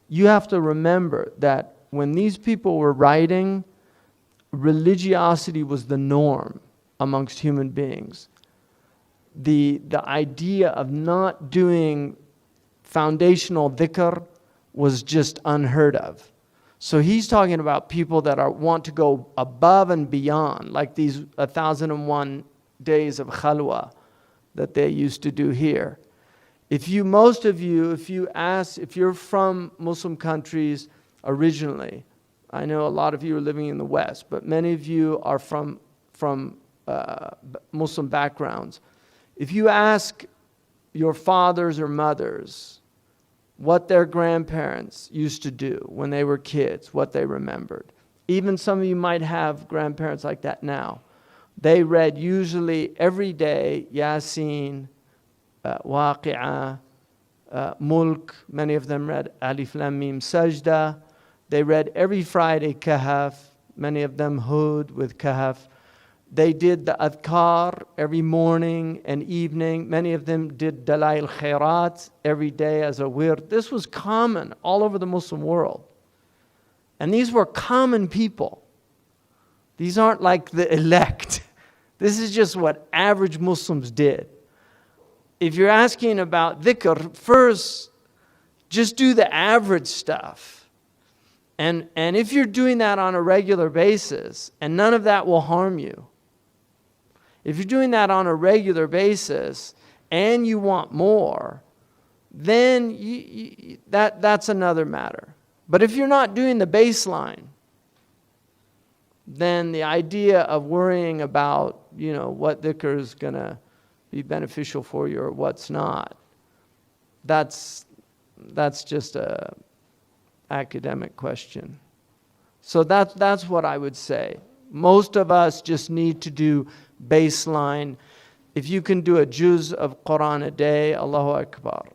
you have to remember that when these people were writing, religiosity was the norm amongst human beings. The idea of not doing foundational dhikr was just unheard of. So he's talking about people that want to go above and beyond, like these 1,001 days of khalwa that they used to do here. Most of you, if you're from Muslim countries originally, I know a lot of you are living in the West, but many of you are from Muslim backgrounds. If you ask your fathers or mothers what their grandparents used to do when they were kids, what they remembered, even some of you might have grandparents like that now. They read usually every day Yasin, Waqi'ah, Mulk. Many of them read Alif Lam Mim Sajda. They read every Friday Kahf. Many of them Hud with Kahf. They did the adhkar every morning and evening. Many of them did Dalail Khairat every day as a wird. This was common all over the Muslim world. And these were common people. These aren't like the elect. This is just what average Muslims did. If you're asking about dhikr, first, just do the average stuff. And if you're doing that on a regular basis, and none of that will harm you, if you're doing that on a regular basis and you want more, then that's another matter. But if you're not doing the baseline, then the idea of worrying about, what dhikr is going to be beneficial for you or what's not, that's just a academic question. So that's what I would say. Most of us just need to do baseline. If you can do a juz of Quran a day, Allahu Akbar.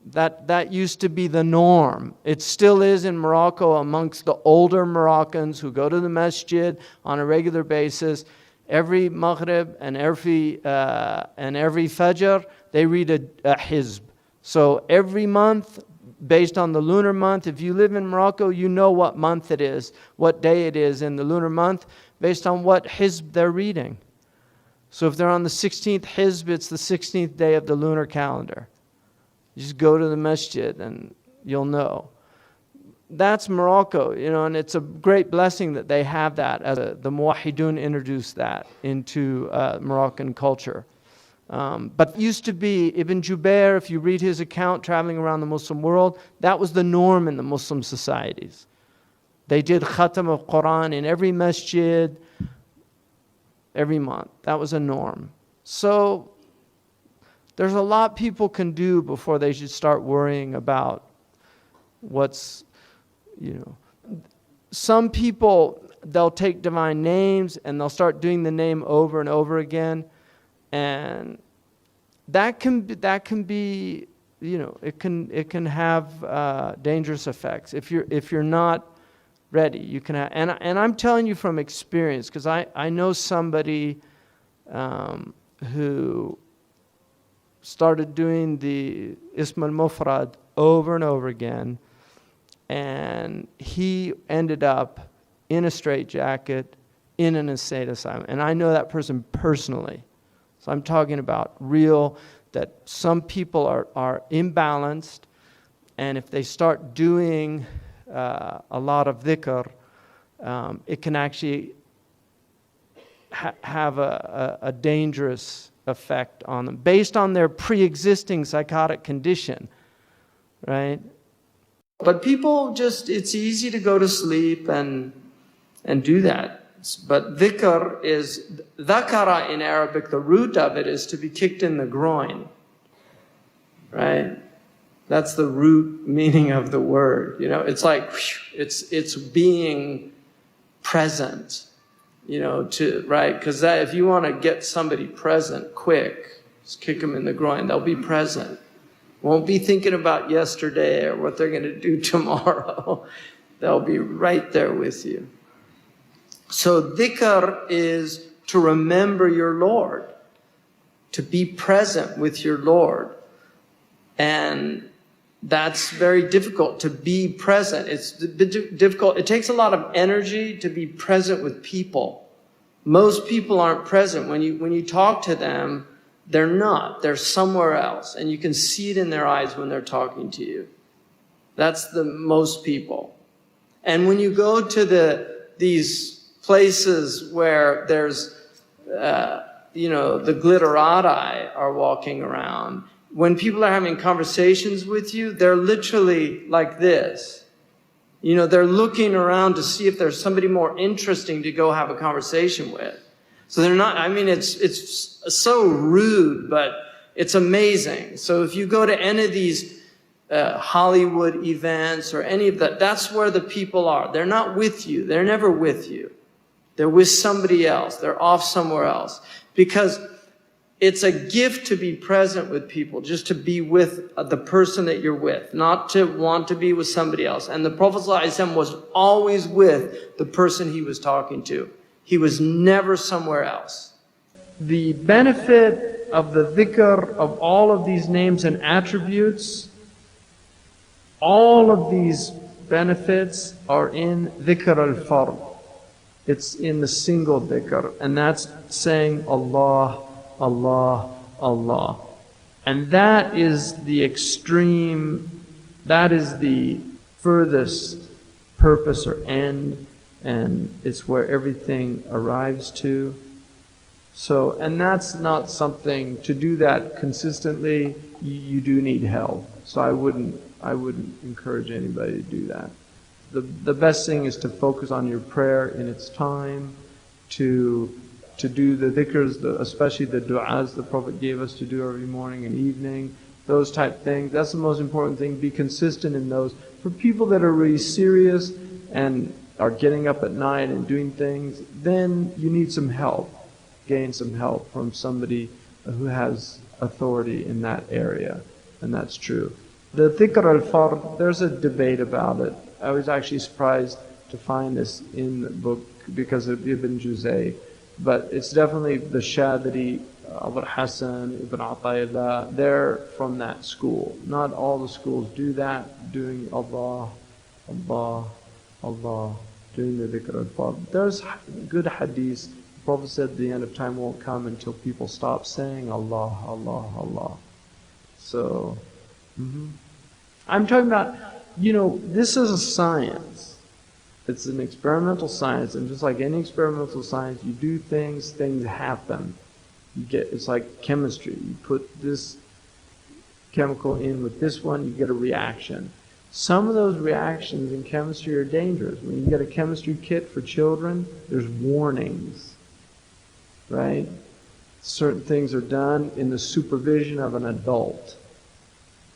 That used to be the norm. It still is in Morocco amongst the older Moroccans who go to the masjid on a regular basis. Every Maghrib and every Fajr, they read a hizb. So every month, based on the lunar month, if you live in Morocco, you know what month it is, what day it is in the lunar month, based on what hizb they're reading. So if they're on the 16th hizb, it's the 16th day of the lunar calendar. You just go to the masjid and you'll know. That's Morocco, and it's a great blessing that they have that. The Muwahhidun introduced that into Moroccan culture. But it used to be Ibn Jubair, if you read his account traveling around the Muslim world, that was the norm in the Muslim societies. They did khatam of Quran in every masjid every month. That was a norm. So there's a lot people can do before they should start worrying about what's, Some people, they'll take divine names and they'll start doing the name over and over again. And that can be, it can have dangerous effects if you're not ready. You can have, and I'm telling you from experience, because I know somebody who started doing the Ism al-Mufrad over and over again, and he ended up in a straitjacket in an insane asylum. And I know that person personally. So I'm talking about that some people are imbalanced, and if they start doing a lot of dhikr, it can actually have a dangerous effect on them based on their pre-existing psychotic condition, right? But people it's easy to go to sleep and do that. But dhikr is, dhakara in Arabic, the root of it is to be kicked in the groin, right? That's the root meaning of the word. It's like, it's being present, right? Because if you want to get somebody present quick, just kick them in the groin, they'll be present. Won't be thinking about yesterday or what they're going to do tomorrow. They'll be right there with you. So dhikr is to remember your Lord, to be present with your Lord. And That's very difficult to be present. It's difficult. It takes a lot of energy to be present with people. Most people aren't present. When you talk to them, they're not. They're somewhere else. And you can see it in their eyes when they're talking to you. That's the most people. And when you go to these places where there's, the glitterati are walking around, when people are having conversations with you, they're literally like this. They're looking around to see if there's somebody more interesting to go have a conversation with. So they're not, it's so rude, but it's amazing. So if you go to any of these Hollywood events or any of that, that's where the people are. They're not with you. They're never with you. They're with somebody else. They're off somewhere else. Because it's a gift to be present with people, just to be with the person that you're with, not to want to be with somebody else. And the Prophet ﷺ was always with the person he was talking to. He was never somewhere else. The benefit of the dhikr of all of these names and attributes, all of these benefits are in dhikr al-fard. It's in the single dhikr, and that's saying Allah, Allah, Allah. And that is the extreme, that is the furthest purpose or end, and it's where everything arrives to. So, and that's not something, to do that consistently, you do need help. So I wouldn't encourage anybody to do that. The best thing is to focus on your prayer in its time, to do the dhikrs, especially the du'as the Prophet gave us to do every morning and evening, those type things. That's the most important thing. Be consistent in those. For people that are really serious and are getting up at night and doing things, then you need some help. Gain some help from somebody who has authority in that area, and that's true. The dhikr al-fard, there's a debate about it. I was actually surprised to find this in the book because of Ibn Juzay. But it's definitely the Shadri, Abu Hassan, Ibn Ata'illah, they're from that school. Not all the schools do that, doing Allah, Allah, Allah, doing the dhikr al-fard. There's good hadith. The Prophet said the end of time won't come until people stop saying Allah, Allah, Allah. So, I'm talking about, this is a science. It's an experimental science, and just like any experimental science, you do things, things happen. It's like chemistry. You put this chemical in with this one, you get a reaction. Some of those reactions in chemistry are dangerous. When you get a chemistry kit for children, there's warnings, right? Certain things are done in the supervision of an adult.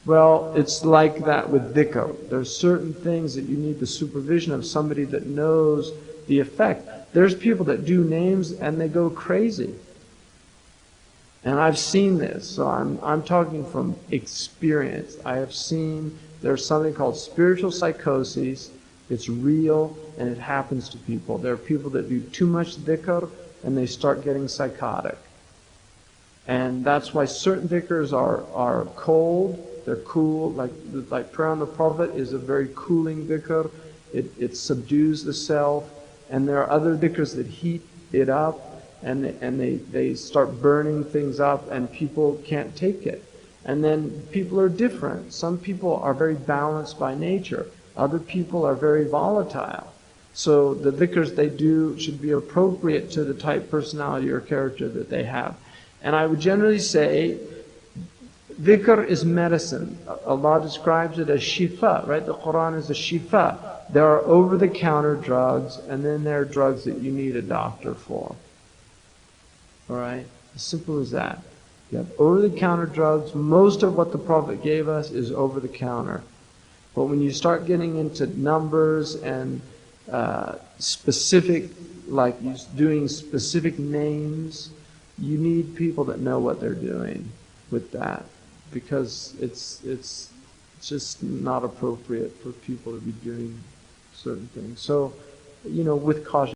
Well, it's like that with dhikr. There's certain things that you need the supervision of somebody that knows the effect. There's people that do names and they go crazy. And I've seen this, so I'm talking from experience. I have seen there's something called spiritual psychosis. It's real and it happens to people. There are people that do too much dhikr and they start getting psychotic. And that's why certain dhikrs are cold. They're cool, like prayer on the Prophet is a very cooling dhikr. It subdues the self. And there are other dhikrs that heat it up and they start burning things up and people can't take it. And then people are different. Some people are very balanced by nature. Other people are very volatile. So the dhikrs they do should be appropriate to the type personality or character that they have. And I would generally say, dhikr is medicine. Allah describes it as shifa, right? The Quran is a shifa. There are over-the-counter drugs, and then there are drugs that you need a doctor for. All right? As simple as that. You have over-the-counter drugs. Most of what the Prophet gave us is over-the-counter. But when you start getting into numbers and specific, like doing specific names, you need people that know what they're doing with that. Because it's just not appropriate for people to be doing certain things. So, with caution.